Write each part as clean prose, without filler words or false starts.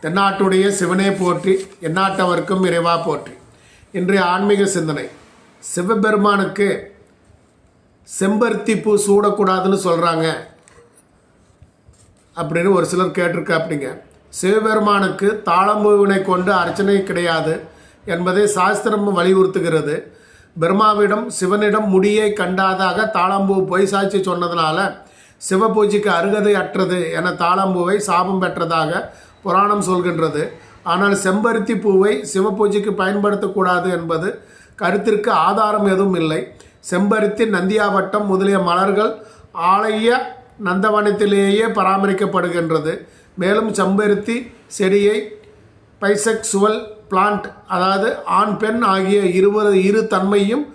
தென்னாட்டுடைய சிவனே போற்றி, எந்நாட்டவர்க்கும் இறைவா போற்றி. இன்றைய ஆன்மீக சிந்தனை, சிவபெருமானுக்கு செம்பருத்தி பூ சூடக்கூடாதுன்னு சொல்கிறாங்க அப்படின்னு ஒரு சிலர் கேட்டிருக்காப்பிடிங்க. சிவபெருமானுக்கு தாளம்பூவினை கொண்டு அர்ச்சனை கிடையாது என்பதை சாஸ்திரம் வலியுறுத்துகிறது. பிரம்மாவிடம் சிவனிடம் முடியை கண்டாதாக தாளம்பூ பொய் சாட்சி சொன்னதுனால சிவபூஜைக்கு அருகதை அற்றது என தாளம்பூவை சாபம் பெற்றதாக புராணம் சொல்கின்றது. ஆனால் செம்பருத்தி பூவை சிவபூஜைக்கு பயன்படுத்தக்கூடாது என்பது கருத்திற்கு ஆதாரம் எதுவும் இல்லை. செம்பருத்தி, நந்தியாவட்டம் முதலிய மலர்கள் ஆலய நந்தவனத்திலேயே பராமரிக்கப்படுகின்றது. மேலும் செம்பருத்தி செடியை பைசெக்சுவல் பிளான்ட், அதாவது ஆண் பெண் ஆகிய இரு தன்மையும்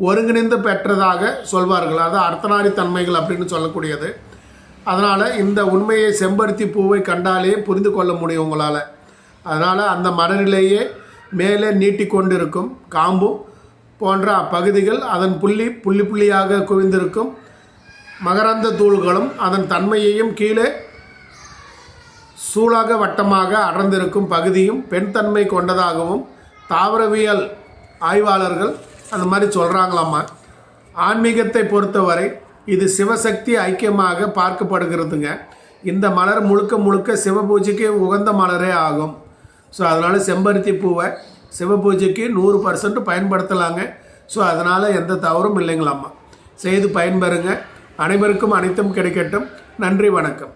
ஒருங்கிணைந்து பெற்றதாக சொல்வார்கள். அது அர்த்தநாரி தன்மைகள் அப்படின்னு சொல்லக்கூடியது. அதனால் இந்த உண்மையை செம்பருத்தி பூவை கண்டாலே புரிந்து கொள்ள முடியும் உங்களால். அதனால் அந்த மரநிலையே மேலே நீட்டி கொண்டிருக்கும் காம்பும் போன்ற அப்பகுதிகள் அதன் புள்ளி புள்ளியாக குவிந்திருக்கும் மகரந்த தூள்களும் அதன் தன்மையையும் கீழே சூலாக வட்டமாக அடர்ந்திருக்கும் பகுதியும் பெண் தன்மை கொண்டதாகவும் தாவரவியல் ஆய்வாளர்கள் அந்த மாதிரி சொல்கிறாங்களாம்மா. ஆன்மீகத்தை பொறுத்தவரை இது சிவசக்தி ஐக்கியமாக பார்க்கப்படுகிறதுங்க. இந்த மலர் முழுக்க சிவபூஜைக்கு உகந்த மலரே ஆகும். ஸோ அதனால் செம்பருத்தி பூவை சிவபூஜைக்கு 100% பயன்படுத்தலாங்க. ஸோ அதனால் எந்த தவறும் இல்லைங்களாம்மா. செய்து பயன்பெறுங்க. அனைவருக்கும் அனைத்தும் கிடைக்கட்டும். நன்றி, வணக்கம்.